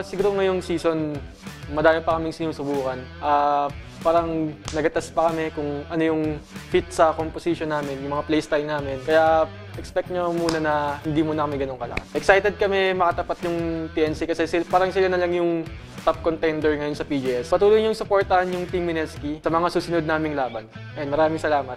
Siguro ngayong season, madami pa kaming sinusubukan. Parang nag-test pa kami kung ano yung fit sa composition namin, yung mga playstyle namin. Kaya expect nyo muna na hindi muna kami ganun kalakas. Excited kami makatapat yung TNC kasi parang sila na lang yung top contender ngayon sa PGS. Patuloy niyong supportahan yung Team MSK sa mga susunod naming laban. And maraming salamat.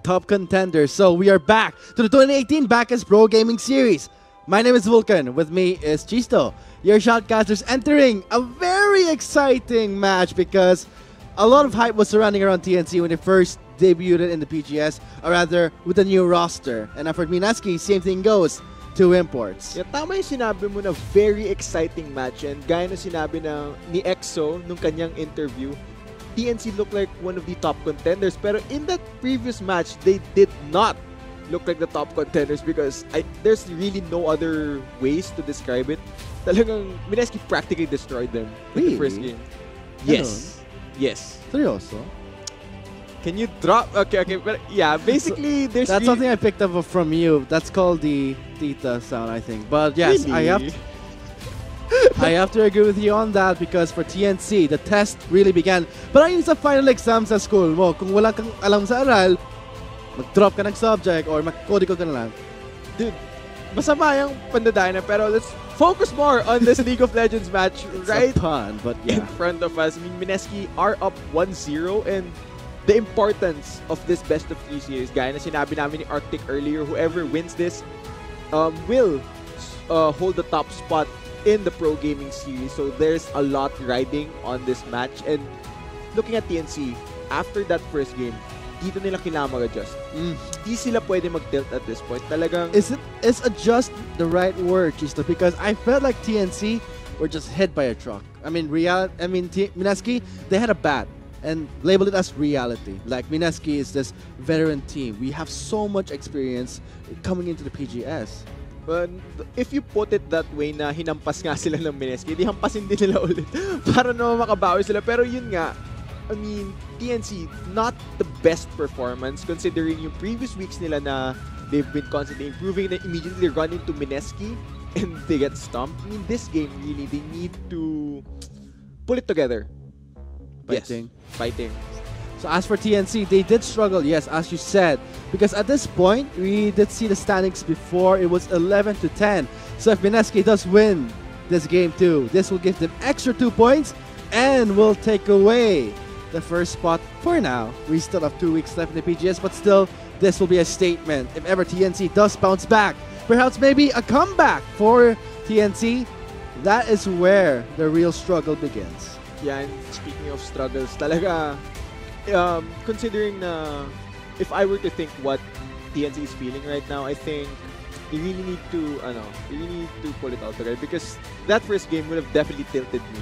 Top contender. So we are back to the 2018 Bacchus Pro Gaming Series. My name is Vulcan. With me is Chisto. Your shoutcasters entering a very exciting match because a lot of hype was surrounding around TNC when they first debuted in the PGS, or rather with the new roster. And for Minaski, same thing goes to imports. Yeah, tama yung sinabi mo na very exciting match, and gaya na sinabi ni EXO nung kanyang interview, TNC looked like one of the top contenders, pero in that previous match, they did not look like the top contenders because there's really no other ways to describe it. Talagang Minaski practically destroyed them in the first game. Yes. Yes. Seryoso? Can you drop? Okay. But yeah, basically, there's that's something I picked up from you. That's called the Tita sound, I think. But yes, really? I have to agree with you on that because for TNC, the test really began. But ayun sa final exam sa school mo, kung wala kang alam sa aral, mag-drop ka ng subject or mag-codico ka na lang. Dude, masama yung pandadayan na, pero let's focus more on this League of Legends match right but yeah. in front of us. I mean, Minaski are up 1-0, and the importance of this best of 3 series, gaya na sinabi namin ni Arctic earlier, whoever wins this will hold the top spot in the Pro Gaming Series. So there's a lot riding on this match. And looking at TNC, after that first game, dito nila kailangan mag-adjust. Di sila pwede mag-tilt at this point. Talagang... Is adjust the right word, Chisto? Because I felt like TNC were just hit by a truck. I mean, Minaski, they had a bat and labeled it as reality. Like, Minaski is this veteran team. We have so much experience coming into the PGS. But if you put it that way na hinampas nga sila ng Minaski, di hampasin din nila ulit para naman makabawi sila. Pero yun nga, I mean, TNC, not the best performance considering yung previous weeks nila na they've been constantly improving, and immediately run into Minaski and they get stumped. I mean, this game really, they need to pull it together. Fighting. Yes, fighting. So as for TNC, they did struggle, yes, as you said, because at this point, we did see the standings before. It was 11-10. So if Minaski does win this game too, this will give them extra 2 points and will take away the first spot for now. We still have 2 weeks left in the PGS, but still, this will be a statement. If ever TNC does bounce back, perhaps maybe a comeback for TNC, that is where the real struggle begins. Yeah, and speaking of struggles, talaga, considering na, if I were to think what TNC is feeling right now, I think you really need to, pull it out together because that first game would have definitely tilted me.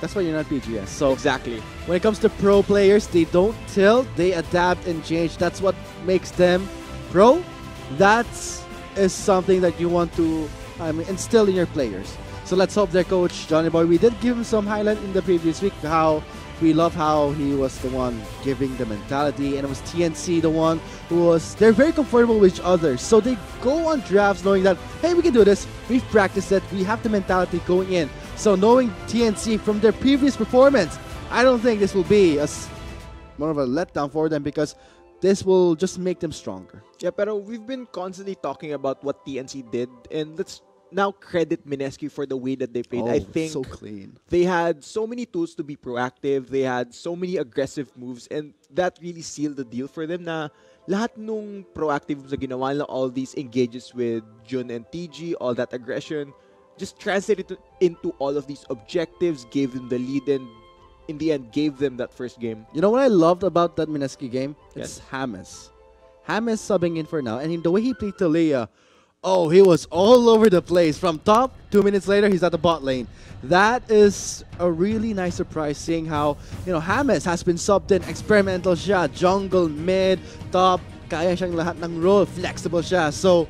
That's why you're not PGS. So exactly. When it comes to pro players, they don't tilt, they adapt and change. That's what makes them pro. That is something that you want to instill in your players. So let's hope their coach, Johnny Boy, we did give him some highlight in the previous week, how we love how he was the one giving the mentality, and it was TNC the one who was, they're very comfortable with each other. So they go on drafts knowing that, hey, we can do this. We've practiced it. We have the mentality going in. So knowing TNC from their previous performance, I don't think this will be more of a letdown for them because this will just make them stronger. Yeah, pero we've been constantly talking about what TNC did, and let's now credit Minaski for the way that they played. I think so clean. They had so many tools to be proactive. They had so many aggressive moves, and that really sealed the deal for them na lahat nung proactive moves na ginawa nila, all these engages with Jun and TG, all that aggression, just translated into all of these objectives, gave them the lead, and in the end, gave them that first game. You know what I loved about that Minaski game? It's Yes. James. James subbing in for now, and in the way he played Talia, oh, he was all over the place. From top, 2 minutes later, he's at the bot lane. That is a really nice surprise, seeing how, James has been subbed in, experimental siya, jungle, mid, top, kaya siyang lahat ng role, flexible siya. So,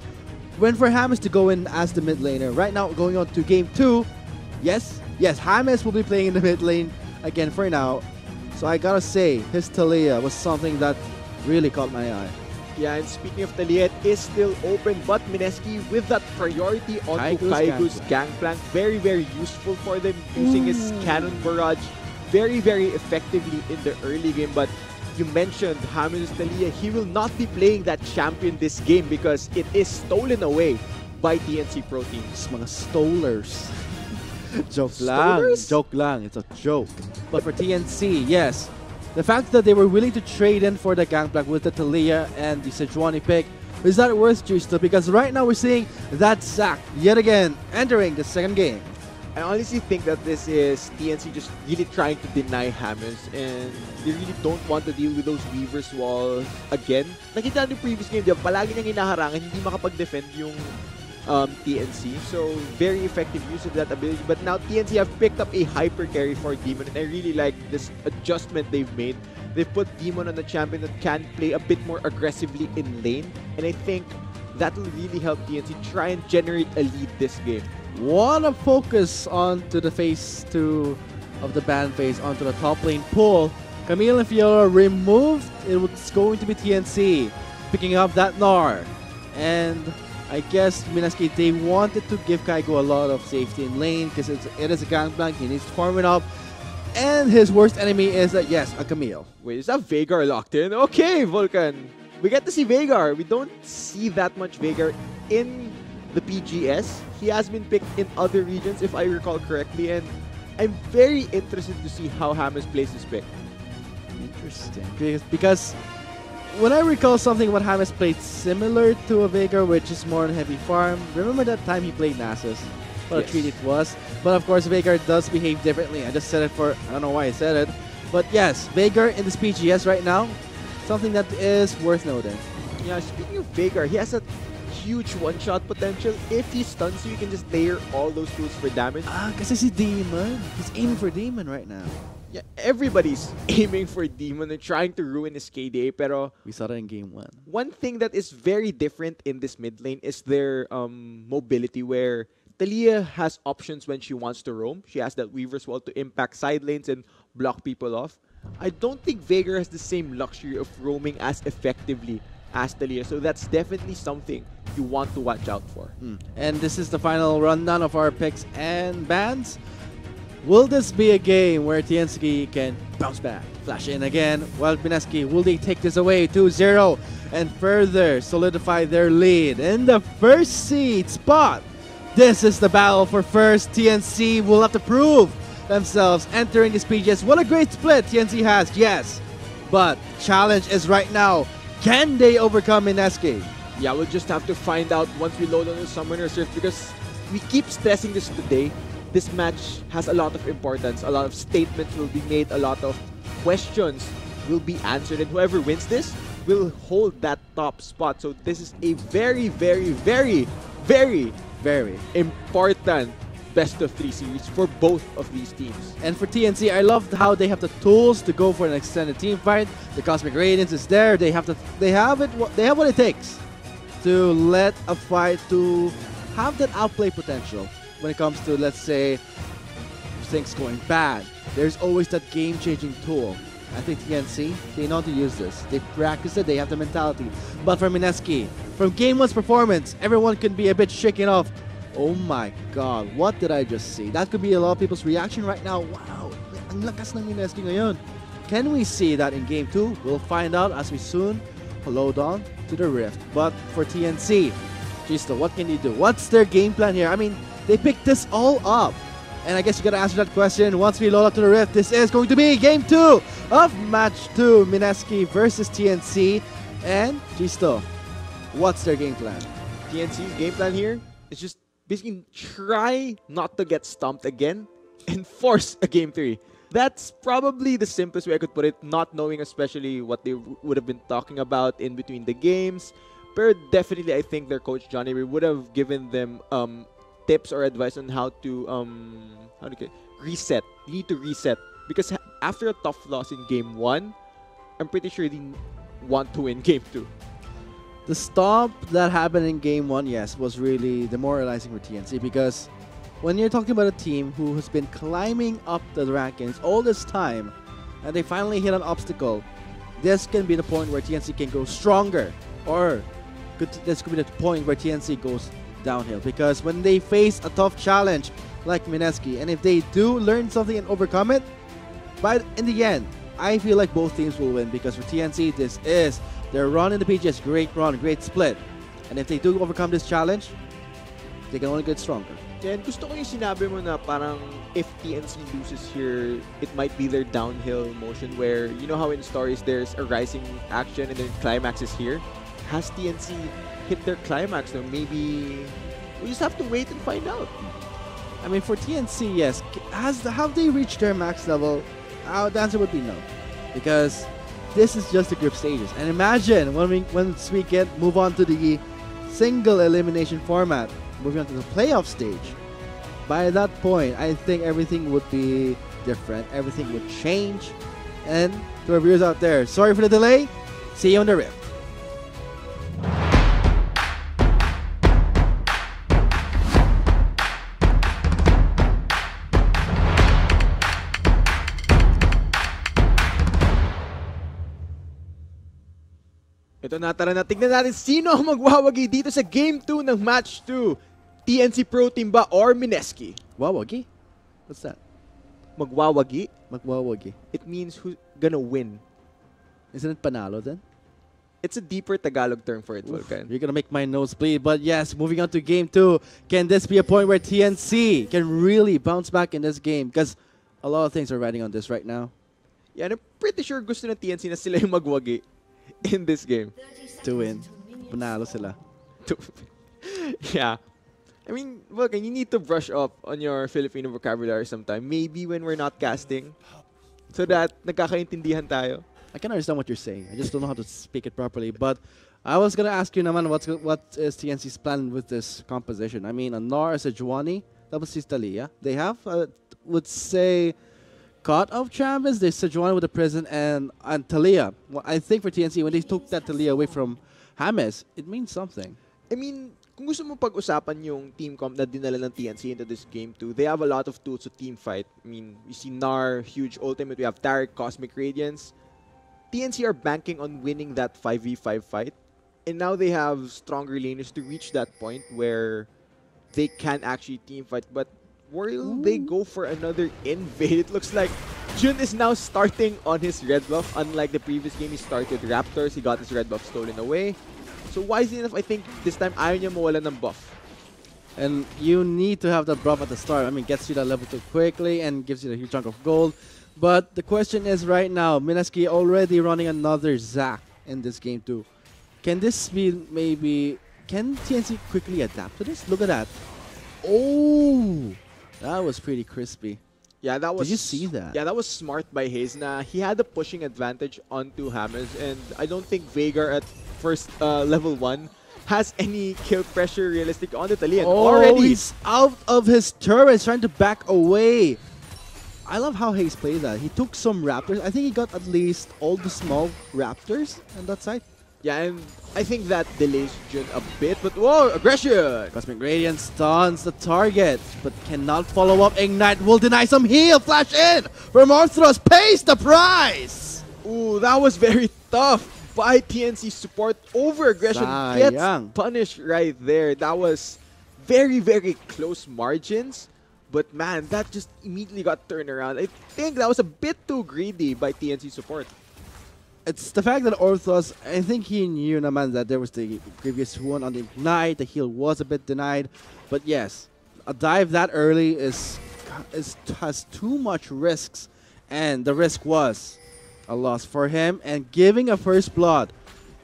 when for James to go in as the mid laner, right now going on to game 2, yes, James will be playing in the mid lane again for now. So I gotta say, his Talia was something that really caught my eye. Yeah, and speaking of Talia, it is still open, but Mineski with that priority onto Kaigu's Gangplank, very, very useful for them, using his Cannon Barrage very, very effectively in the early game. But you mentioned James Talia, he will not be playing that champion this game because it is stolen away by TNC Pro Teams. Mga stolers. Joke lang. Joke lang. It's a joke. But for TNC, yes. The fact that they were willing to trade in for the Gangplank with the Talia and the Sejuani pick, is that worth Juice? Because right now we're seeing that Zac yet again entering the second game. I honestly think that this is TNC just really trying to deny James, and they really don't want to deal with those Weaver's Wall again. Nakita niyo previous game, diba? Palagi niyang hinaharangan, hindi makapag-defend yung TNC. So, very effective use of that ability. But now, TNC have picked up a hyper carry for Demon, and I really like this adjustment they've made. They've put Demon on a champion that can play a bit more aggressively in lane, and I think that will really help TNC try and generate a lead this game. Want to focus onto the phase 2 of the ban phase, onto the top lane pull. Camille and Fiora removed. It's going to be TNC picking up that Gnar. And I guess Mineski, they wanted to give Kaigo a lot of safety in lane because it is a Gangplank. He needs to farm it up. And his worst enemy is, yes, a Camille. Wait, is that Veigar locked in? Okay, Vulcan. We get to see Veigar. We don't see that much Veigar in the PGS. He has been picked in other regions, if I recall correctly. And I'm very interested to see how James plays his pick. Interesting. Because when I recall something what James played similar to a Veigar, which is more on heavy farm. Remember that time he played Nasus? What a treat it was. But of course, Veigar does behave differently. I just said it for, I don't know why I said it. But yes, Veigar in this PGS right now, something that is worth noting. Yeah, speaking of Veigar, he has a huge one-shot potential. If he stuns you, you can just layer all those tools for damage. Kasi si Demon. He's aiming for Demon right now. Yeah, everybody's aiming for Demon and trying to ruin his KDA, pero we saw that in game 1. One thing that is very different in this mid lane is their mobility, where Talia has options when she wants to roam. She has that Weaver's Wall to impact side lanes and block people off. I don't think Veigar has the same luxury of roaming as effectively as Talia, so that's definitely something you want to watch out for. And this is the final rundown of our picks and bans. Will this be a game where TNC can bounce back, flash in again? Well, Mineski, will they take this away 2-0 and further solidify their lead in the first seed spot? This is the battle for first. TNC will have to prove themselves entering this PGS. What a great split TNC has, yes. But challenge is right now, can they overcome Mineski? Yeah, we'll just have to find out once we load on the Summoner's Rift, because we keep stressing this today. This match has a lot of importance. A lot of statements will be made. A lot of questions will be answered. And whoever wins this will hold that top spot. So this is a very, very, very, very, very important best-of-3 series for both of these teams. And for TNC, I love how they have the tools to go for an extended team fight. The Cosmic Radiance is there. They have what it takes to let a fight to have that outplay potential. When it comes to, let's say, things going bad, there's always that game-changing tool. I think TNC, they know how to use this. They practice it, they have the mentality. But for Mineski, from Game 1's performance, everyone can be a bit shaken off. Oh my god, what did I just see? That could be a lot of people's reaction right now. Wow, ang lakas ng Mineski ngayon. Can we see that in Game 2? We'll find out as we soon load on to the Rift. But for TNC, Gisto, what can you do? What's their game plan here? I mean, they picked this all up. And I guess you gotta answer that question once we load up to the Rift. This is going to be Game 2 of Match 2. Mineski versus TNC. And Gisto, what's their game plan? TNC's game plan here is just basically try not to get stomped again and force a Game 3. That's probably the simplest way I could put it, not knowing especially what they would have been talking about in between the games. But definitely I think their coach Johnny would have given them tips or advice on how to reset. You need to reset, because after a tough loss in Game 1, I'm pretty sure they want to win Game 2. The stomp that happened in Game 1, yes, was really demoralizing for TNC, because when you're talking about a team who has been climbing up the rankings all this time, and they finally hit an obstacle, this can be the point where TNC can go stronger or this could be the point where TNC goes downhill, because when they face a tough challenge like Mineski, and if they do learn something and overcome it, but in the end, I feel like both teams will win, because for TNC, this is their run in the PGS, great run, great split. And if they do overcome this challenge, they can only get stronger. And gusto ko yung sinabi mo na parang if TNC loses here, it might be their downhill motion where, you know how in stories there's a rising action and then climax is here? Has TNC hit their climax now? Maybe we just have to wait and find out. I mean, for TNC, yes. Have they reached their max level? The answer would be no, because this is just the group stages. And imagine once we move on to the single elimination format, moving on to the playoff stage. By that point, I think everything would be different. Everything would change. And to our viewers out there, sorry for the delay. See you on the Rift. Ito na, tara na, tignan natin sino ang magwawagi dito sa Game 2 ng Match 2. TNC Pro Team ba or Mineski? Wawagi? What's that? Magwawagi? Magwawagi. It means who's gonna win. Isn't it panalo then? It's a deeper Tagalog term for it, Oof, Volcan. you're gonna make my nose bleed. But yes, moving on to Game 2. Can this be a point where TNC can really bounce back in this game? Because a lot of things are riding on this right now. Yeah, and I'm pretty sure gusto ng TNC na sila yung magwagi in this game. To win. Panalo sila. Yeah. I mean, Vulcan, you need to brush up on your Filipino vocabulary sometime. Maybe when we're not casting. So that nagkakaintindihan tayo. I can understand what you're saying. I just don't know how to speak it properly. But I was going to ask you naman, what is TNC's plan with this composition? I mean, Anar, Sejuani, tapos si Talia. They have, would say, cut-off champions. There's Sejuani with the prison and Talia. Well, I think for TNC, when they took that Talia away from James, it means something. I mean, kung gusto mo pag-usapan yung team comp na dinala ng TNC into this game too, they have a lot of tools to team fight. I mean, you see Nar, huge ultimate. We have Tarek, Cosmic Radiance. TNC are banking on winning that 5v5 fight. And now they have stronger laners to reach that point where they can actually team fight. But will they go for another invade? It looks like Jun is now starting on his red buff. Unlike the previous game, he started Raptors. He got his red buff stolen away. So wisely enough, I think this time ayaw niya mawala ng buff. And you need to have that buff at the start. I mean, gets you that level 2 quickly and gives you a huge chunk of gold. But the question is right now, Mineski already running another Zac in this game too. Can this be maybe... Can TNC quickly adapt to this? Look at that. Oh! That was pretty crispy. Yeah, that was... Did you see that? Yeah, that was smart by Hayes. He had the pushing advantage onto James, and I don't think Veigar at first level 1 has any kill pressure realistic on the Talia. Oh, already he's out of his turrets, trying to back away. I love how Hayes played that. He took some Raptors. I think he got at least all the small Raptors on that side. Yeah, and I think that delays Jun a bit, but whoa, aggression! Cosmic Radiance stuns the target, but cannot follow up. Ignite will deny some heal. Flash in from Arthros, pays the price! Ooh, that was very tough by TNC support. Over aggression gets punished right there. That was very, very close margins. But man, that just immediately got turned around. I think that was a bit too greedy by TNC support. It's the fact that Orthos, I think he knew naman that there was the previous one on the Ignite. The heal was a bit denied. But yes, a dive that early has too much risks. And the risk was a loss for him and giving a first blood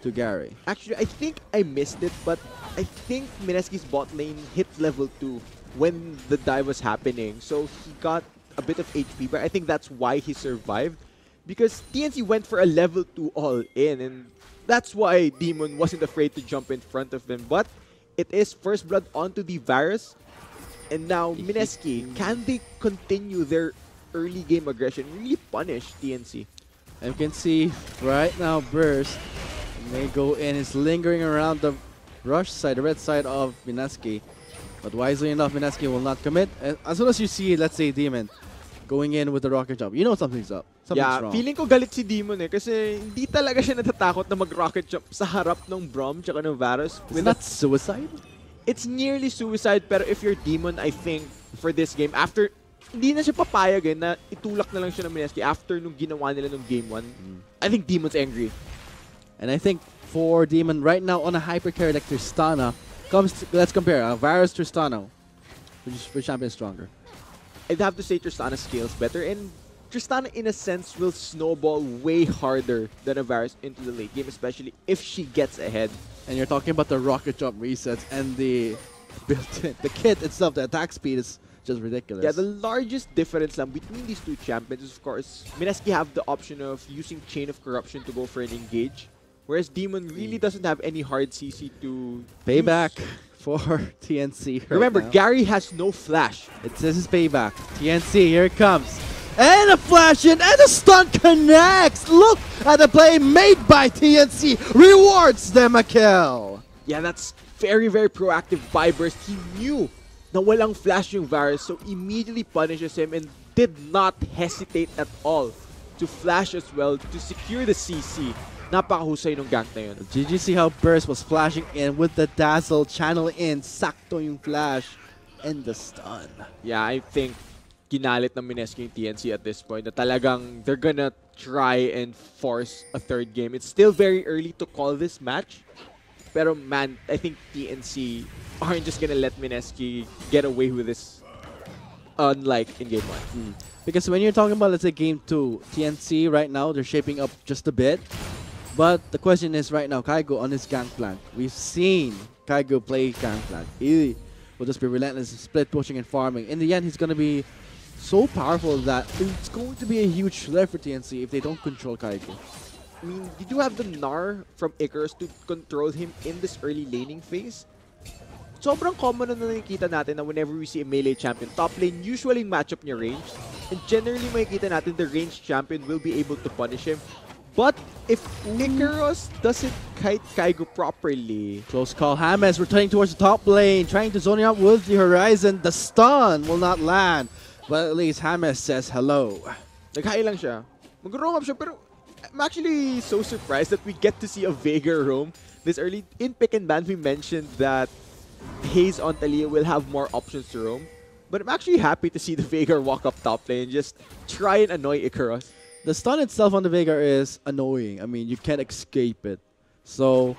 to Gary. Actually, I think I missed it, but I think Mineski's bot lane hit level 2 when the dive was happening. So he got a bit of HP, but I think that's why he survived. Because TNC went for a level 2 all-in, and that's why Demon wasn't afraid to jump in front of them. But it is first blood onto the Varus. And now Mineski, can they continue their early game aggression, really punish TNC? And you can see right now Burst may go in. Is lingering around the rush side, the red side of Mineski. But wisely enough, Mineski will not commit. And as soon as you see, let's say, Demon, going in with the rocket jump. You know something's up. Something's wrong. Feeling ko galit si Demon kasi hindi talaga siya natatakot na mag-rocket jump sa harap ng Braum tsaka ng Varus. Is that suicide? It's nearly suicide, pero if you're Demon, I think, for this game, after, hindi na siya papayag na itulak na lang siya ng MSK after nung ginawa nila nung game 1. I think Demon's angry. And I think for Demon right now on a hyper carry like Tristana, let's compare Varus Tristana. Which champion is stronger? I'd have to say Tristana scales better, and Tristana in a sense will snowball way harder than a Varus into the late game, especially if she gets ahead. And you're talking about the rocket jump resets and the built-in, the kit itself, the attack speed is just ridiculous. Yeah, the largest difference between these two champions is, of course, MSK have the option of using Chain of Corruption to go for an engage, whereas Demon really doesn't have any hard CC to payback use. For TNC. Remember, now. Gary has no flash. This is payback. TNC, here it comes. And a flash in, and a stun connects! Look at the play made by TNC. Rewards them a kill. Yeah, that's very, very proactive buy burst. He knew na walang flash yung Varus, so immediately punishes him and did not hesitate at all to flash as well to secure the CC. Napakahusay nung gank na yun. Did you see how Burst was flashing in with the dazzle channel in? Sakto yung flash and the stun. Yeah, I think kinalit ng MSK yung TNC at this point na talagang they're gonna try and force a third game. It's still very early to call this match. Pero man, I think TNC aren't just gonna let MSK get away with this unlike in game 1. Because when you're talking about, let's say, game 2, TNC right now, they're shaping up just a bit. But the question is right now, Kaigo on his gangplank. We've seen Kaigo play gangplank. He will just be relentless, split pushing and farming. In the end, he's going to be so powerful that it's going to be a huge threat for TNC if they don't control Kaigo. I mean, you do have the Gnar from Icarus to control him in this early laning phase. Sobrang common na nakikita natin na whenever we see a melee champion, top lane usually matchup niya ranged. And generally makikita natin the ranged champion will be able to punish him. But if Icarus doesn't kite Kaigo properly... Close call. James returning towards the top lane, trying to zone out with the horizon. The stun will not land. But at least James says hello. Nag-high lang siya. Mag-roam up siya, pero I'm actually so surprised that we get to see a Veigar roam this early. In pick and ban, we mentioned that Haze on Talia will have more options to roam. But I'm actually happy to see the Veigar walk up top lane and just try and annoy Icarus. The stun itself on the Veigar is annoying. I mean, you can't escape it. So,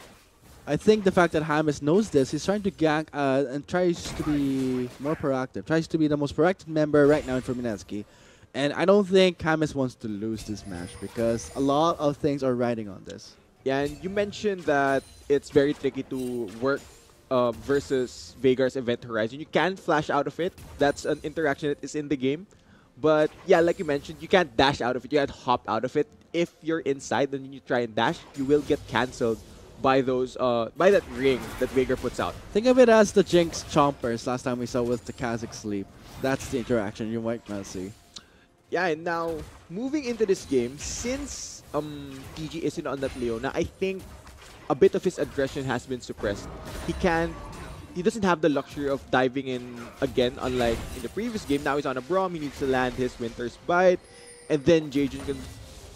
I think the fact that James knows this, he's trying to gank and tries to be more proactive. Tries to be the most proactive member right now in MSK. And I don't think James wants to lose this match because a lot of things are riding on this. Yeah, and you mentioned that it's very tricky to work versus Veigar's Event Horizon. You can flash out of it. That's an interaction that is in the game. But yeah, like you mentioned, you can't dash out of it. You can't hop out of it. If you're inside and you try and dash, you will get cancelled by those by that ring that Veigar puts out. Think of it as the Jinx Chompers last time we saw with the Kha'Zix Sleep. That's the interaction you might not see. Yeah, and now moving into this game, since TG isn't on that Leona, I think a bit of his aggression has been suppressed. He doesn't have the luxury of diving in again, unlike in the previous game. Now he's on a Braum, he needs to land his Winter's Bite, and then Jaejun can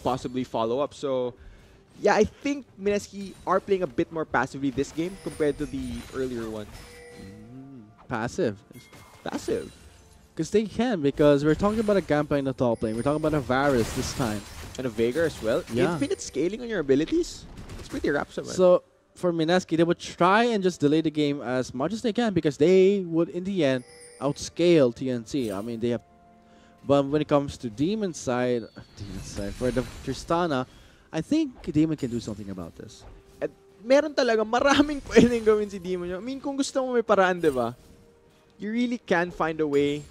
possibly follow up. So yeah, I think MSK are playing a bit more passively this game compared to the earlier one. Passive. Passive. Because they can, because we're talking about a Gampa in the top lane. We're talking about a Varus this time. And a Veigar as well. Yeah. Infinite scaling on your abilities. It's pretty rapid. So for MSK, they would try and just delay the game as much as they can because they would, in the end, outscale TNC. I mean, they have... But when it comes to Demon side, for the Tristana, I think Demon can do something about this. At meron talaga maraming pwedeng gawin si Demon. I mean, kung gusto mo may paraan, diba? You really can find a way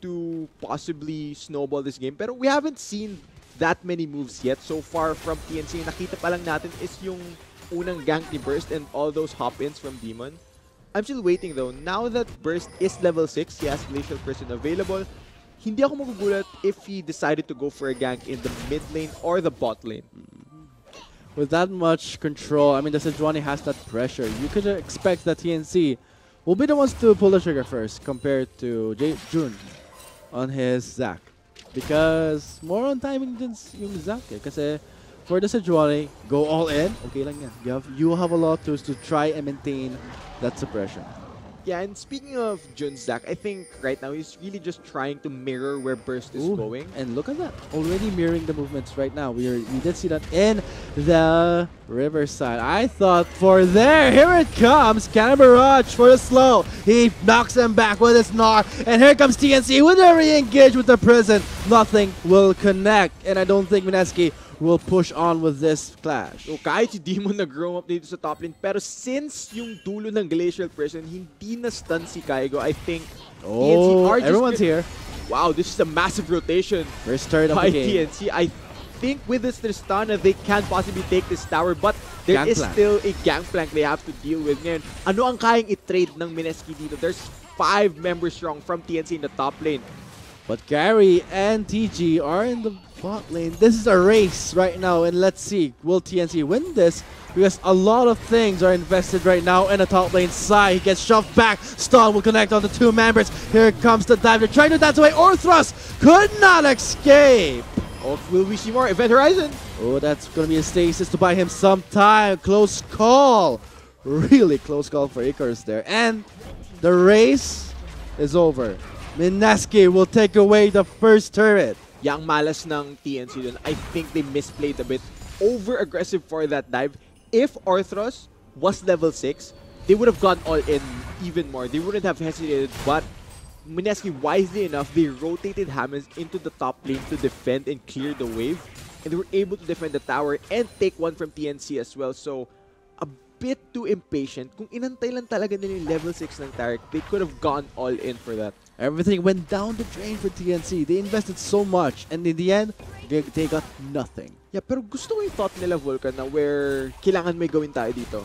to possibly snowball this game. Pero we haven't seen that many moves yet so far from TNC. Nakita pa lang natin is yung unang gank ni Burst and all those hop-ins from Demon. I'm still waiting though. Now that Burst is level 6, he has Glacial Prison available. Hindi ako magugulat if he decided to go for a gank in the mid lane or the bot lane. With that much control, I mean, the Sejuani has that pressure. You could expect that TNC will be the ones to pull the trigger first compared to Jun on his Zac. Because more on timing din yung Zack eh. Kasi for the Sejuani, go all in, okay lang yan. You have a lot of tools to try and maintain that suppression. Yeah, and speaking of Jun Zack, I think right now he's really just trying to mirror where Burst is going. And look at that. Already mirroring the movements right now. We did see that in the Riverside. I thought for there. Here it comes. Cannon Barrage for the slow. He knocks him back with his Gnar. And here comes TNC. Whenever he engage with the prison, nothing will connect. And I don't think MSK will push on with this clash. So kahit si Demon nag-grow up dito sa top lane, pero since yung dulo ng Glacial Prison, hindi na-stun si Kaigo, I think TNC are just everyone's here. Wow, this is a massive rotation First turret of by the game. TNC. I think with this Tristana, they can possibly take this tower, but there is Gangplank. still a gangplank they have to deal with. Ngayon, ano ang kayang i-trade ng MSK dito? There's 5 members strong from TNC in the top lane. But Gary and TG are in the bot lane. This is a race right now, and let's see, will TNC win this? Because a lot of things are invested right now in the top lane side. He gets shoved back. Stun will connect on the 2 members. Here comes the dive. They're trying to dance away. Orthros could not escape. Oh, will we see more Event Horizon? Oh, that's going to be a stasis to buy him some time. Close call. Really close call for Icarus there. And the race is over. MSK will take away the first turret. Yang malas ng TNC dun, I think they misplayed a bit. Over-aggressive for that dive. If Orthros was level 6, they would have gone all in even more. They wouldn't have hesitated, but MSK, wisely enough, they rotated Hammers into the top lane to defend and clear the wave. And they were able to defend the tower and take one from TNC as well. So, a bit too impatient. Kung inantay lang talaga nila yung level 6 ng Tarek, they could have gone all in for that. Everything went down the drain for TNC. They invested so much, and in the end, they got nothing. Yeah, pero gusto ko yung thought nila, Vulcan, na where kailangan may gawin tayo dito.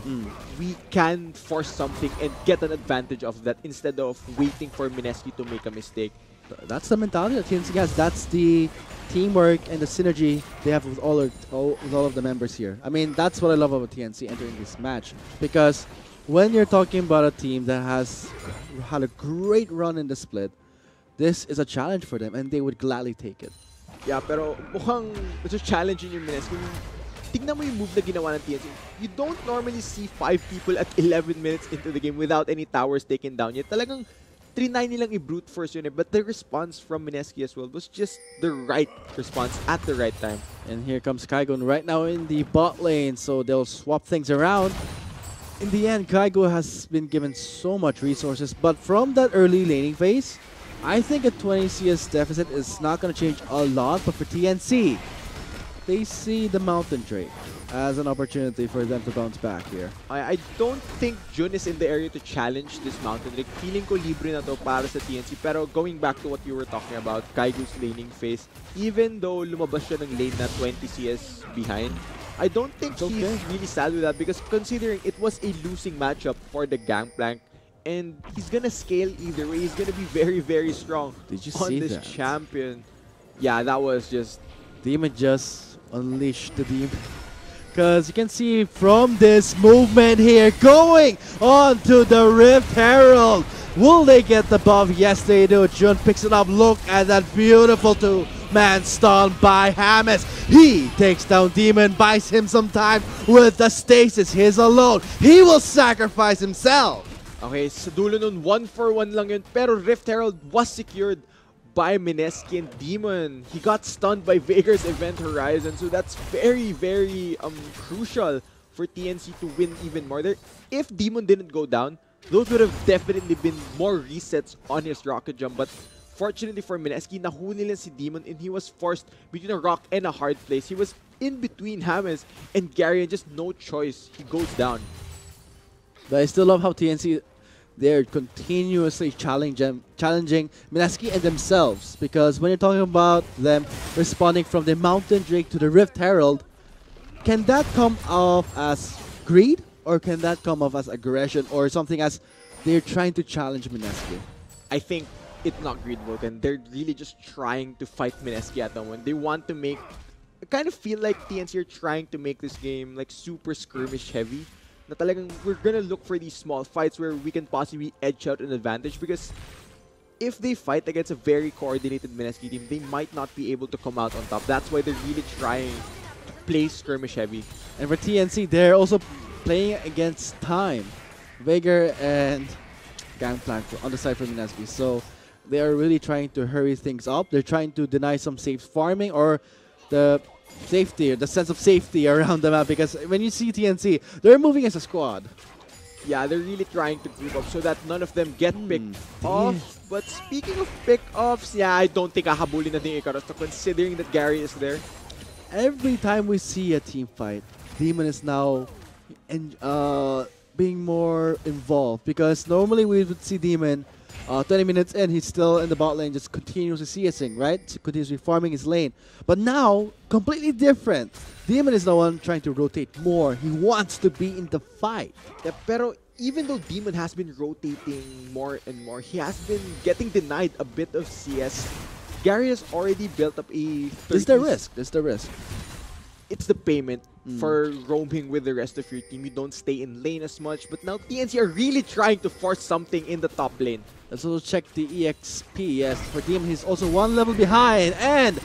We can force something and get an advantage of that instead of waiting for MSK to make a mistake. That's the mentality that TNC has. That's the teamwork and the synergy they have with all of the members here. I mean, that's what I love about TNC entering this match. Because when you're talking about a team that has had a great run in the split, this is a challenge for them, and they would gladly take it. Yeah, pero mukhang it's challenging yung MSK. Tignan mo yung move na ginawa ng TNC. You don't normally see 5 people at 11 minutes into the game without any towers taken down yet. Talagang trinay nilang i-brute force yun eh. But the response from MSK as well was just the right response at the right time. And here comes Kaigo right now in the bot lane, so they'll swap things around. In the end, Kaigo has been given so much resources, but from that early laning phase, I think a 20 CS deficit is not going to change a lot, but for TNC, they see the Mountain Drake as an opportunity for them to bounce back here. I don't think Jun is in the area to challenge this Mountain Drake. Feeling ko libre na to para sa TNC. Pero going back to what you were talking about, Kaigo's laning phase, even though lumabas siya ng lane na 20 CS behind, I don't think he's really sad with that because considering it was a losing matchup for the Gangplank, and he's gonna scale either way. He's gonna be very, very strong Did you on see this that? champion. Yeah, that was just... Demon just unleashed the Demon. Because you can see from this movement here, going on to the Rift Herald. Will they get the buff? Yes, they do. Jun picks it up. Look at that beautiful two-man stun by Hamas. He takes down Demon, buys him some time with the stasis. He's alone. He will sacrifice himself. Okay, sa dulo nun, 1-for-1 lang yun. Pero Rift Herald was secured by MSK and Demon. He got stunned by Vader's Event Horizon. So that's very, very crucial for TNC to win even more. If Demon didn't go down, those would have definitely been more resets on his rocket jump. But fortunately for MSK, nahuli lang si Demon and he was forced between a rock and a hard place. He was in between Hamas and Gary and just no choice. He goes down. But I still love how TNC, they're continuously challenging MSK and themselves. Because when you're talking about them responding from the Mountain Drake to the Rift Herald, can that come off as greed? Or can that come off as aggression? Or something as they're trying to challenge MSK? I think it's not greed, Vulcan. They're really just trying to fight MSK at the moment. They want to make... I kind of feel like TNC are trying to make this game like super skirmish heavy. Na talagang we're gonna look for these small fights where we can possibly edge out an advantage because if they fight against a very coordinated MSK team, they might not be able to come out on top. That's why they're really trying to play skirmish heavy. And for TNC, they're also playing against time. Veigar and Gangplank on the side for MSK. So they are really trying to hurry things up. They're trying to deny some safe farming or the safety, the sense of safety around the map. Because when you see TNC, they're moving as a squad. Yeah, they're really trying to group up so that none of them get picked off. But speaking of pick-offs, yeah, I don't think hahabulin na din Ikaros, considering that Gary is there. Every time we see a team fight, Demon is now being more involved. Because normally we would see Demon 20 minutes in, he's still in the bot lane, just continuously CSing, right? Continuously farming his lane. But now, completely different. Demon is the one trying to rotate more. He wants to be in the fight. Yeah, pero even though Demon has been rotating more and more, he has been getting denied a bit of CS. Gary has already built up a... This is the risk. This is the risk. It's the payment for roaming with the rest of your team. You don't stay in lane as much. But now TNC are really trying to force something in the top lane. Let's also check the EXP. Yes, for Demon, he's also one level behind. And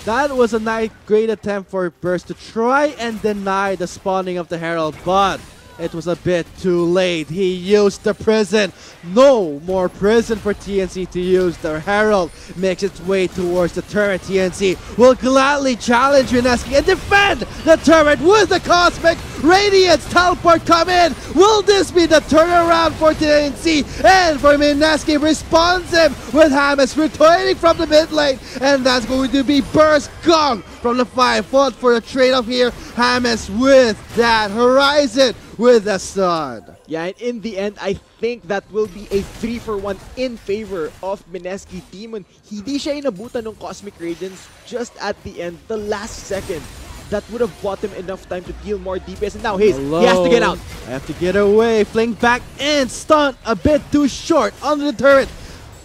that was a great attempt for Burst to try and deny the spawning of the Herald. But it was a bit too late. He used the prison. No more prison for TNC to use. The Herald makes its way towards the turret. TNC will gladly challenge Mineski and defend the turret with the Cosmic Radiance. Teleport come in. Will this be the turnaround for TNC? And for Mineski, responds him with Hamas returning from the mid lane. And that's going to be Burst gone from the 5. Fought for a trade-off here. Hamas with that Horizon with a stun. Yeah, and in the end, I think that will be a 3-for-1 in favor of Mineski. Demon, hindi siya inabutan ng Cosmic Radiance just at the end, the last second. That would have bought him enough time to deal more DPS. And now he has to get out. I have to get away. Fling back and stun a bit too short under the turret.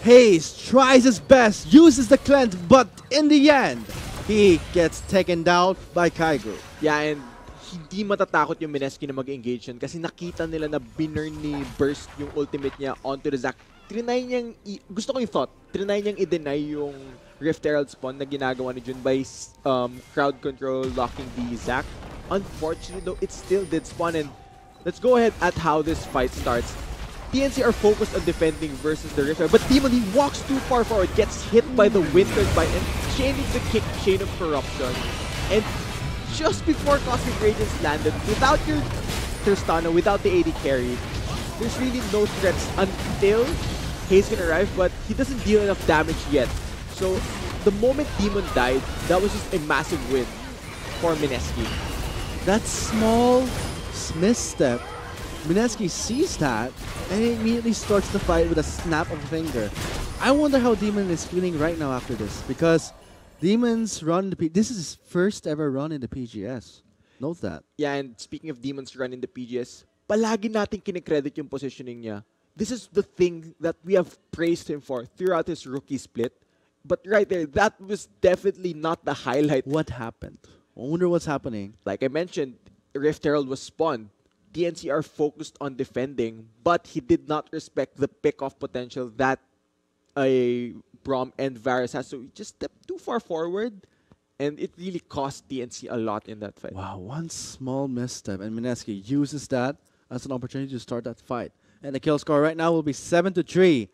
Hayes tries his best, uses the cleanse, but in the end, he gets taken down by Kaigo. Yeah, and hindi matatakot yung Mineski na mag-engage yan kasi nakita nila na binurn ni Burst yung ultimate niya onto the Zac. Trinay niyang, gusto ko yung thought, trinay niyang i-deny yung Rift Herald spawn na ginagawa ni Jun by crowd control locking the Zac. Unfortunately though, it still did spawn, and let's go ahead at how this fight starts. TNC are focused on defending versus the Rift Herald, but Demon, he walks too far forward, gets hit by the wind turbine and chaining the kick chain of corruption. And just before Cosmic Radiance landed, without your Tristana, without the AD carry, there's really no threats until Hayes can arrive, but he doesn't deal enough damage yet. So the moment Demon died, that was just a massive win for Mineski. That small misstep, Mineski sees that and he immediately starts the fight with a snap of a finger. I wonder how Demon is feeling right now after this, because Demon's run in the this is his first ever run in the PGS. Note that. Yeah, and speaking of Demon's run in the PGS, palagi natin kinikredit yung positioning niya. This is the thing that we have praised him for throughout his rookie split. But right there, that was definitely not the highlight. What happened? I wonder what's happening. Like I mentioned, Rift Herald was spawned. TNC are focused on defending, but he did not respect the pick-off potential that a Braum and Varus has. So he just stepped too far forward, and it really cost TNC a lot in that fight. Wow, one small misstep, and Mineski uses that as an opportunity to start that fight. And the kill score right now will be 7-3.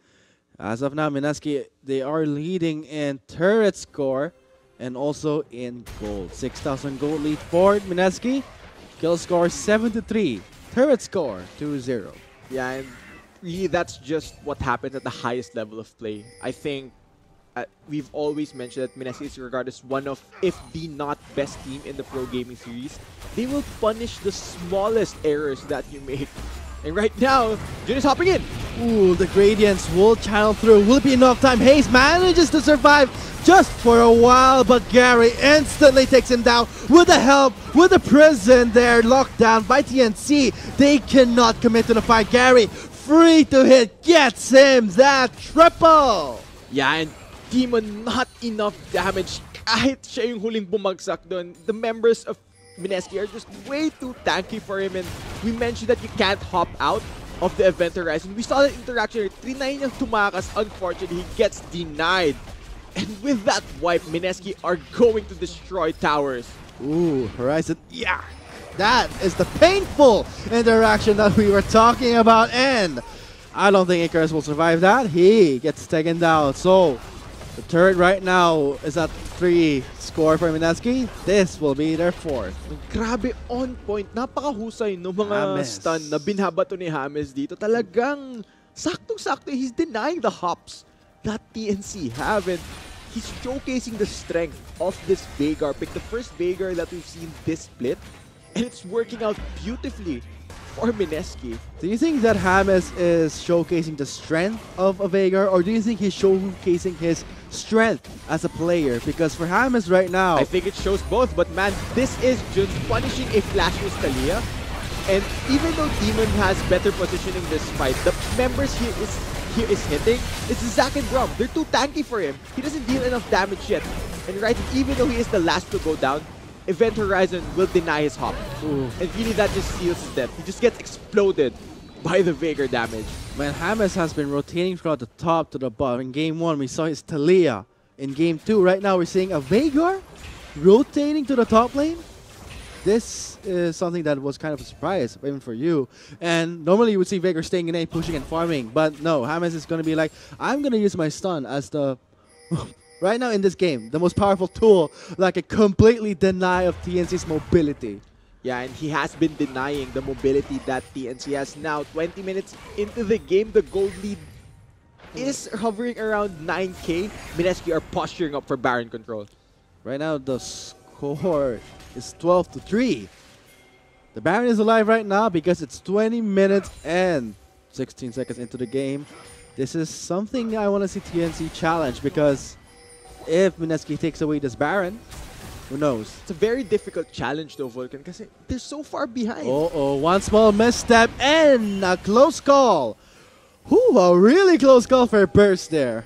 As of now, Mineski, they are leading in turret score and also in gold. 6,000 gold lead for Mineski. Kill score 7-3. Turret score 2-0. Yeah, and really that's just what happens at the highest level of play. I think we've always mentioned that Mineski is regarded as one of, if the not best team in the pro gaming series. They will punish the smallest errors that you make. And right now, Jun is hopping in. Ooh, the gradients will channel through. Will it be enough time? Hayes manages to survive just for a while, but Gary instantly takes him down with the help, with the prison there, locked down by TNC. They cannot commit to the fight. Gary, free to hit, gets him that triple. Yeah, and Demon, not enough damage. Kahit siya yung huling bumagsak doon, the members of Mineski are just way too tanky for him, and we mentioned that you can't hop out. of the Event Horizon. We saw that interaction. Trinay niyang tumakas. Unfortunately, he gets denied. And with that wipe, Mineski are going to destroy towers. Ooh, Horizon. Yeah! That is the painful interaction that we were talking about. And I don't think Icarus will survive that. He gets taken down. So the turret right now is at 3 score for Mineski. This will be their 4th. Grabe, on point. Napakahusay ng mga James. stun na binabato ni James dito. Talagang saktong-sakto. He's denying the hops that TNC have. And he's showcasing the strength of this Veigar pick. The first Veigar that we've seen this split. And it's working out beautifully for Mineski. Do you think that James is showcasing the strength of a Veigar, or do you think he's showcasing his strength as a player? Because for James right now, I think it shows both, but man, this is just punishing a flashless Talia. And even though Demon has better positioning this fight, the members here is hitting. It's Zack and Drum. They're too tanky for him. He doesn't deal enough damage yet. And right, even though he is the last to go down, Event Horizon will deny his hop. ooh, And really that just seals his death. He just gets exploded by the Veigar damage. man, James has been rotating from the top to the bottom. In game 1, we saw his Talia. In game 2, right now we're seeing a Veigar rotating to the top lane. This is something that was kind of a surprise, even for you. And normally you would see Veigar staying in A, pushing and farming. But no, James is going to be like, I'm going to use my stun as the... right now in this game, the most powerful tool that can completely deny of TNC's mobility. Yeah, and he has been denying the mobility that TNC has now. 20 minutes into the game, the gold lead is hovering around 9k. Mineski are posturing up for Baron control. Right now, the score is 12-3. The Baron is alive right now because it's 20 minutes and 16 seconds into the game. This is something I want to see TNC challenge, because if Mineski takes away this Baron, who knows? It's a very difficult challenge though, Vulcan, because they're so far behind. Oh, one small misstep and a close call. Ooh, a really close call for a burst there.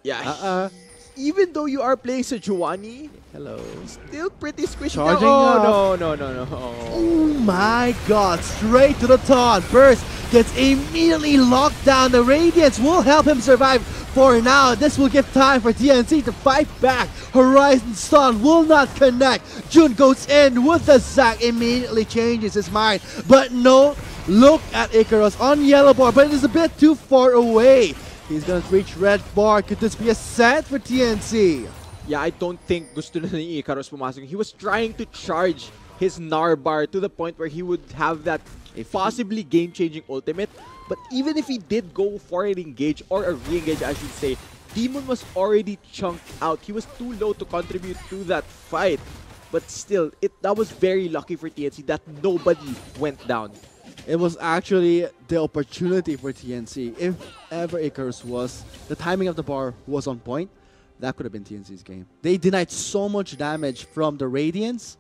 Yeah, even though you are playing Sejuani, Hello. still pretty squishy. Charging No, up. no. Oh my god, straight to the taunt. Burst gets immediately locked down. The Radiance will help him survive for now. This will give time for TNC to fight back. Horizon Stun will not connect. Jun goes in with the Zac, immediately changes his mind. But no, look at Icarus on yellow bar, but it is a bit too far away. He's gonna reach red bar. Could this be a set for TNC? Yeah, I don't think gusto na ni Icarus pumasok. He was trying to charge his Gnar bar to the point where he would have that possibly game-changing ultimate. But even if he did go for an engage, or a re-engage I should say, Demon was already chunked out. He was too low to contribute to that fight. But still, that was very lucky for TNC that nobody went down. It was actually the opportunity for TNC. If ever Icarus was, the timing of the bar was on point, that could have been TNC's game. They denied so much damage from the Radiance,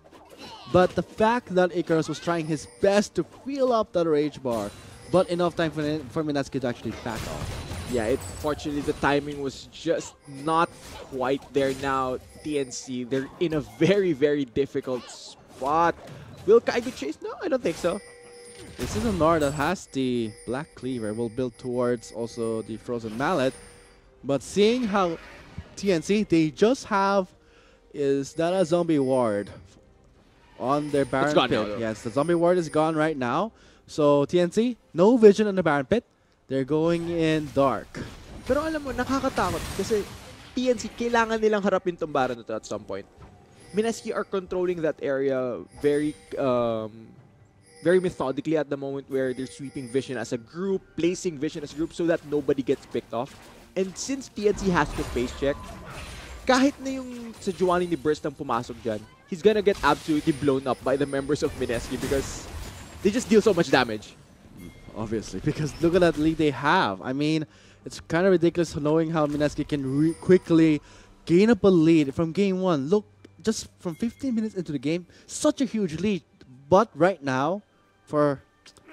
but the fact that Icarus was trying his best to fill up that rage bar, but enough time for Mineski to actually back off. Yeah, fortunately the timing was just not quite there now. TNC, they're in a very, very difficult spot. Will Kaigo chase? No, I don't think so. This is a Gnar that has the Black Cleaver, will build towards also the Frozen Mallet. But seeing how TNC, they just have, is that a Zombie Ward on their Baron gone Pit? now, though. Yes, the Zombie Ward is gone right now. So TNC, no vision on the Baron Pit. They're going in dark. Pero alam mo, nakakatakot kasi TNC, kailangan nilang harapin tong Baron na to at some point. Mineski are controlling that area very very methodically at the moment, where they're sweeping Vision as a group, placing Vision as a group so that nobody gets picked off. And since TNC has to face check, kahit na yung sa Sejuani ni Burst ang pumasok dyan, he's gonna get absolutely blown up by the members of Mineski because they just deal so much damage. Obviously, because look at that lead they have. I mean, it's kind of ridiculous knowing how Mineski can quickly gain up a lead from game 1. Look, just from 15 minutes into the game, such a huge lead. But right now, for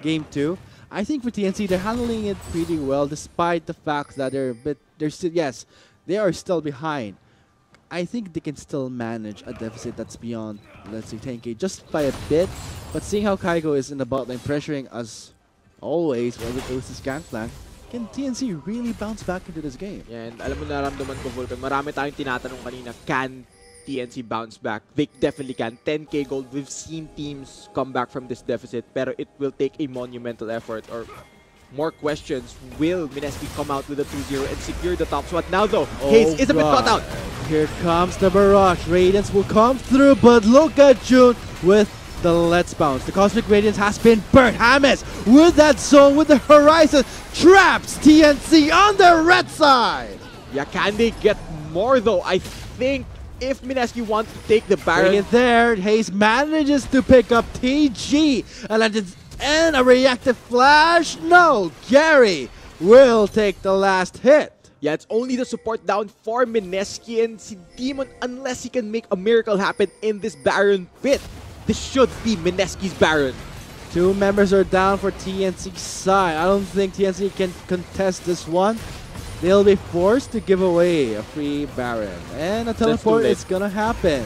game 2, I think for TNC, they're handling it pretty well, despite the fact that they're still, yes, they are still behind. I think they can still manage a deficit that's beyond, let's say, 10k, just by a bit. But seeing how Kaigo is in the bot lane pressuring as always, whoever goes to scan flank, can TNC really bounce back into this game? Yeah, and alam mo naramdaman ko, Vulcan, marami tayong tinatanong kanina, can TNC bounce back? They definitely can. 10k gold, we've seen teams come back from this deficit, pero it will take a monumental effort. Or more questions, will MSK come out with a 2-0 and secure the top spot? Now though, Hayes is a bit caught out. Here comes the barrage. Radiance will come through, but look at June with the Let's Bounce. The Cosmic Radiance has been burnt. James with that zone, with the horizon, traps TNC on the red side. Yeah, can they get more though? I think if MSK want to take the Baron. Bring it there. Hayes manages to pick up TG. And a reactive flash. No, Gary will take the last hit. Yeah, it's only the support down for MSK, and si Demon, unless he can make a miracle happen in this Baron pit, this should be MSK's Baron. 2 members are down for TNC's side. I don't think TNC can contest this one. They'll be forced to give away a free Baron. And a teleport is gonna happen.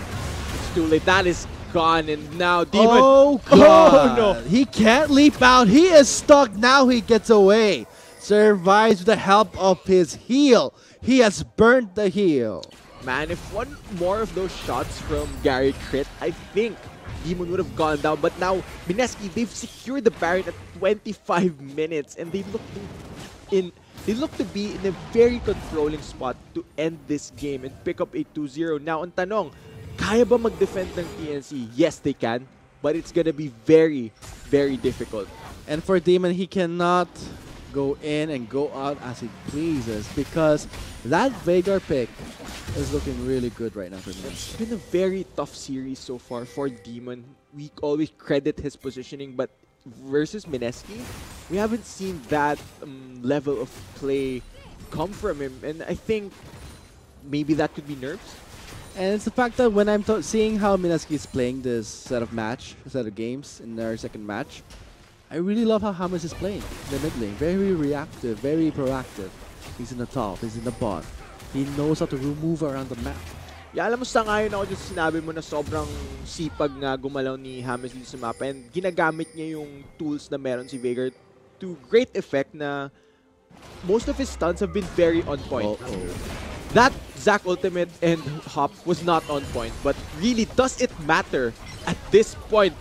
It's too late. That is gone, and now Demon. Oh, God. Oh, no. He can't leap out. He is stuck. Now he gets away. Survives with the help of his heal. He has burnt the heal. Man, if one more of those shots from Gary crit, I think Demon would have gone down. But now, MSK, they've secured the Baron at 25 minutes, and they look to be in a very controlling spot to end this game and pick up a 2-0. Now, ang tanong, kaya ba mag-defend ng TNC? Yes, they can, but it's gonna be very, very difficult. And for Demon, he cannot go in and go out as he pleases because that Veigar pick is looking really good right now for me. It's been a very tough series so far for Demon. We always credit his positioning, but versus MSK, we haven't seen that level of play come from him, and I think maybe that could be nerfs. And it's the fact that when I'm seeing how MSK is playing this set of games in their second match, I really love how James is playing in the mid lane. Very reactive, very proactive. He's in the top, he's in the bot. He knows how to move around the map. Yeah, alam mo, sangayon ako dyan sinabi mo na sobrang sipag nga gumalaw ni James dito sa map, and ginagamit niya yung tools na meron si Veigar to great effect na most of his stunts have been very on point. That Zac ultimate and hop was not on point, but really, does it matter at this point?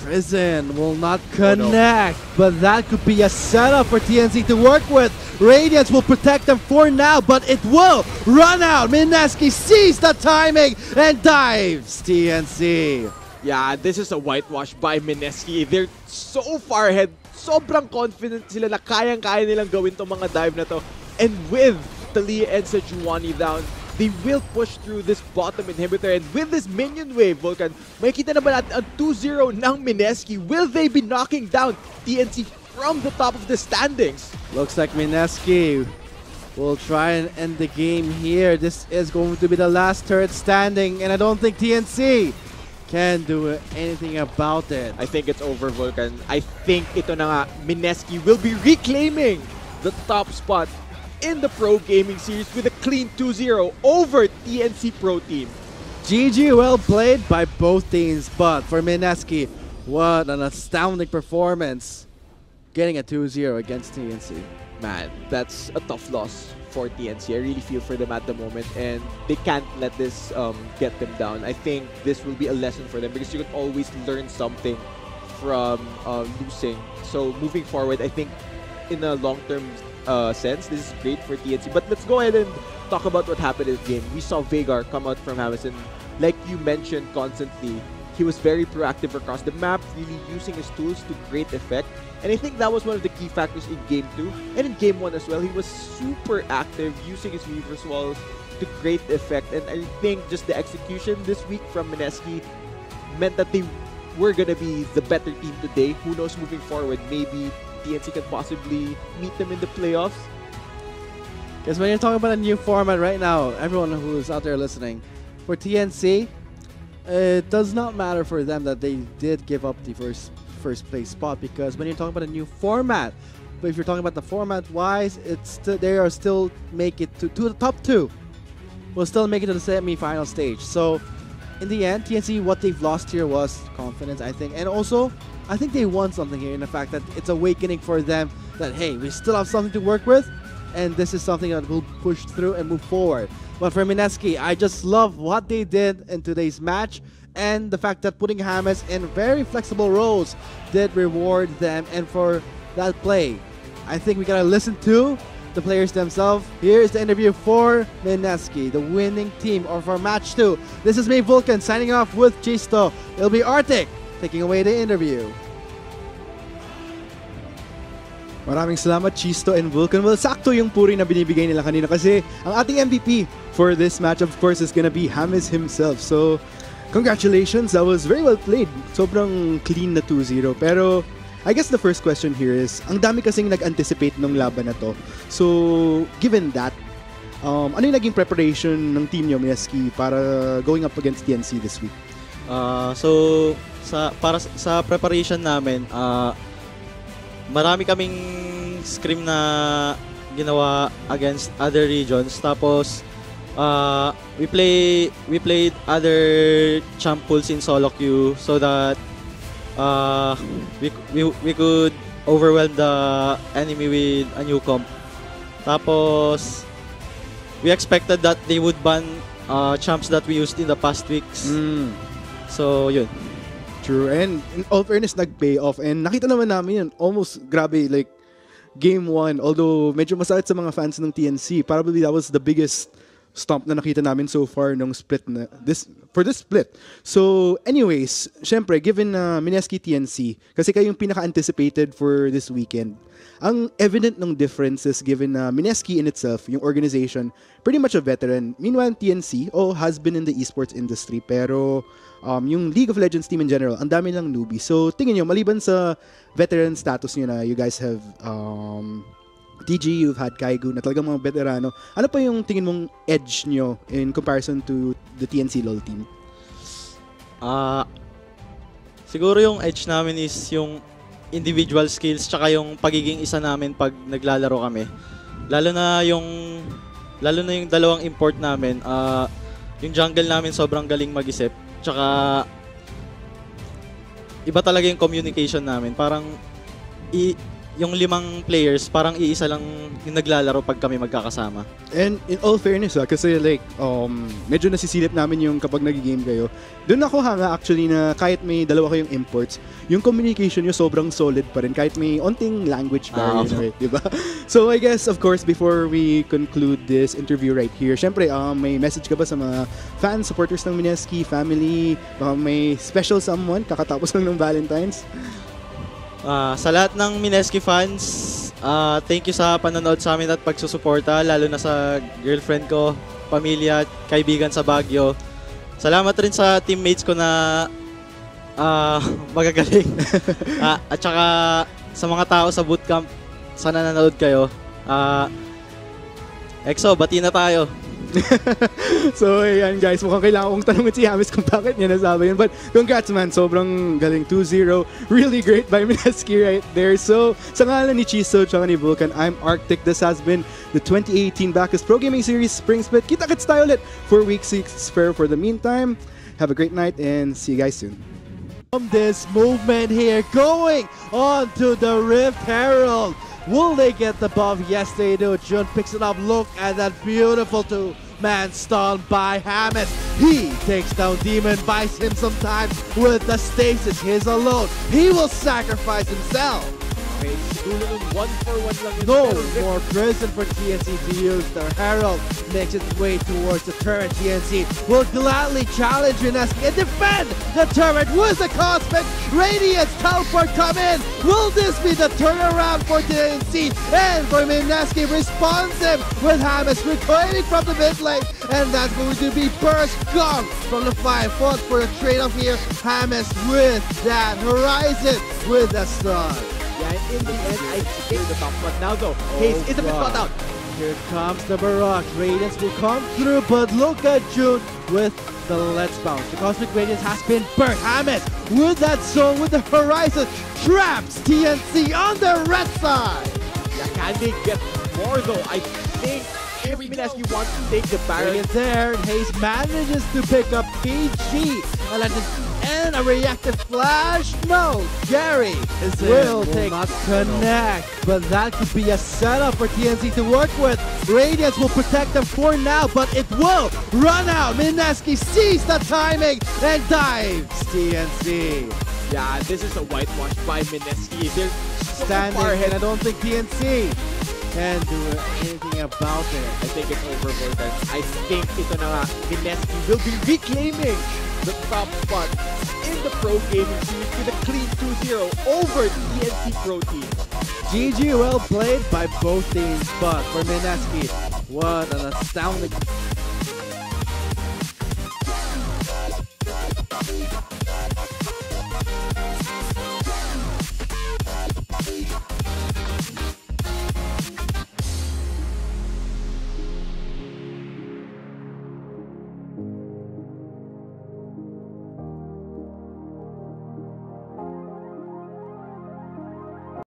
Prison will not connect, but that could be a setup for TNC to work with. Radiance will protect them for now, but it will run out. MSK sees the timing and dives TNC. Yeah, this is a whitewash by MSK. They're so far ahead. Sobrang confident sila na kayang-kaya nilang gawin tong mga dive na to. And with Talia and Sejuani down, they will push through this bottom inhibitor. And with this minion wave, Vulcan, makikita na ba natin ang 2-0 ng MSK? Will they be knocking down TNC from the top of the standings? Looks like MSK will try and end the game here. This is going to be the last turret standing, and I don't think TNC can do anything about it. I think it's over, Vulcan. I think ito na nga, MSK will be reclaiming the top spot in the Pro Gaming Series with a clean 2-0 over TNC Pro Team. GG, well played by both teams, but for MSK, what an astounding performance. Getting a 2-0 against TNC. Man, that's a tough loss for TNC. I really feel for them at the moment, and they can't let this get them down. I think this will be a lesson for them because you can always learn something from losing. So moving forward, I think in a long-term sense, this is great for TNC. But let's go ahead and talk about what happened in the game. We saw Veigar come out from Hamilton. Like you mentioned constantly, he was very proactive across the map, really using his tools to great effect. And I think that was one of the key factors in Game 2 and in Game 1 as well. He was super active, using his reverse walls to great effect. And I think just the execution this week from MSK meant that they were going to be the better team today. Who knows moving forward, maybe TNC can possibly meet them in the playoffs. Because when you're talking about a new format right now, everyone who's out there listening, for TNC, it does not matter for them that they did give up the first place spot, because when you're talking about a new format, but if you're talking about the format wise, it's they are still make it to the top 2. Will still make it to the semi-final stage. So in the end, TNC, what they've lost here was confidence, I think, and also I think they won something here in the fact that it's awakening for them that, hey, we still have something to work with, and this is something that will push through and move forward. But for MSK, I just love what they did in today's match, and the fact that putting James in very flexible roles did reward them, and for that play, I think we gotta listen to the players themselves. Here's the interview for MSK, the winning team, or for match 2. This is me, Vulcan, signing off with Chisto. It'll be Arctic taking away the interview. Maraming salamat, Chisto and Vulcan. Well, sakto yung puri na binibigay nila kanina kasi ang ating MVP for this match, of course, is gonna be James himself. So, congratulations. That was very well played. Sobrang clean na 2-0. Pero, I guess the first question here is, ang dami kasing nag-anticipate nung laban na to. So, given that, ano yung naging preparation ng team nyo, MSK, para going up against TNC this week? So, para sa preparation namin, marami kaming scrim na ginawa against other regions. Tapos, we played other champ pools in solo queue so that we could overwhelm the enemy with a new comp. Tapos, we expected that they would ban champs that we used in the past weeks. So, yun. True. And in all fairness, nag-pay off. And nakita naman namin yun. Almost, grabe, like, game 1. Although, medyo masakit sa mga fans ng TNC. Probably that was the biggest stomp na nakita namin so far nung split na, for this split. So, anyways, syempre, given MSK TNC, kasi kayong pinaka-anticipated for this weekend, ang evident ng differences given na MSK in itself, yung organization, pretty much a veteran. Meanwhile, TNC, has been in the esports industry, pero yung League of Legends team in general, ang dami lang newbie. So, tingin nyo, maliban sa veteran status nyo na you guys have TG, you've had Kaigu, na talagang mga veterano, ano pa yung tingin mong edge nyo in comparison to the TNC LoL team? Siguro yung edge namin is yung individual skills tsaka yung pagiging isa namin pag naglalaro kami. Lalo na yung dalawang import namin, yung jungle namin sobrang galing mag-isip. Tsaka iba talaga yung communication namin. Parang yung 5 players, parang iisa lang yung naglalaro pag kami magkakasama. And in all fairness, kasi like, medyo nasisilip namin yung kapag nag-game kayo. Doon ako hanga actually na kahit may dalawa kayong imports, yung communication nyo sobrang solid pa rin kahit may onting language barrier, right? Diba? So I guess, of course, before we conclude this interview right here, syempre, may message ka ba sa mga fans, supporters ng MSK, family, may special someone, kakatapos lang ng Valentine's? Sa lahat ng MSK fans, thank you sa panonood sa amin at pagsusuporta, lalo na sa girlfriend ko, pamilya, kaibigan sa Baguio. Salamat rin sa teammates ko na magagaling. At saka sa mga tao sa bootcamp, sana nanonood kayo. EXO, bati na tayo. So, ayan guys, mukhang kailangan kong tanongin si James kung bakit niya nasabi yun. But congrats man, sobrang galing 2-0. Really great by MSK right there. So, sa ngalan ni Chiso, tsaka ni Vulcan, I'm Arctic. This has been the 2018 Bacchus Pro Gaming Series Spring Split. Kita-kits tayo ulit for Week 6 Spare. For the meantime, have a great night and see you guys soon. This movement here going on to the Rift Herald. Will they get the buff? Yes, they do. Jun picks it up. Look at that beautiful two-man stun by James. He takes down Demon, buys him some time with the stasis. He's alone. He will sacrifice himself. No more prison for TNC to use. The Herald makes its way towards the turret. TNC will gladly challenge MSK and defend the turret with the Cosmic Radiance teleport come in. Will this be the turnaround for TNC? And for MSK responsive with James recoiling from the mid lane. And that's going to be burst gone from the 5. Fought for the trade-off here. James with that Horizon with the stun. Yeah, in the end, I think the top one now though. Haze is a bit caught out. Here comes the Barrage. Radiance will come through, but look at June with the Let's Bounce. The Cosmic Radiance has been burnt. James with that zone with the Horizon traps TNC on the red side. Yeah, can they get more though? I think if MSK wants to take the barrier there, Haze manages to pick up PG. and a reactive flash. No, Gary will not connect. But that could be a setup for TNC to work with. Radiance will protect them for now, but it will run out. Mineski sees the timing and dives. TNC Yeah, this is a whitewash by Mineski. They're so standing, far ahead. and I don't think TNC can do anything about it. I think it's over for them. I think ito na nga, Mineski will be reclaiming the top spot in the Pro Gaming Series with a clean 2-0 over the TNC Pro team. GG, well played by both teams, but for Mineski, what an astounding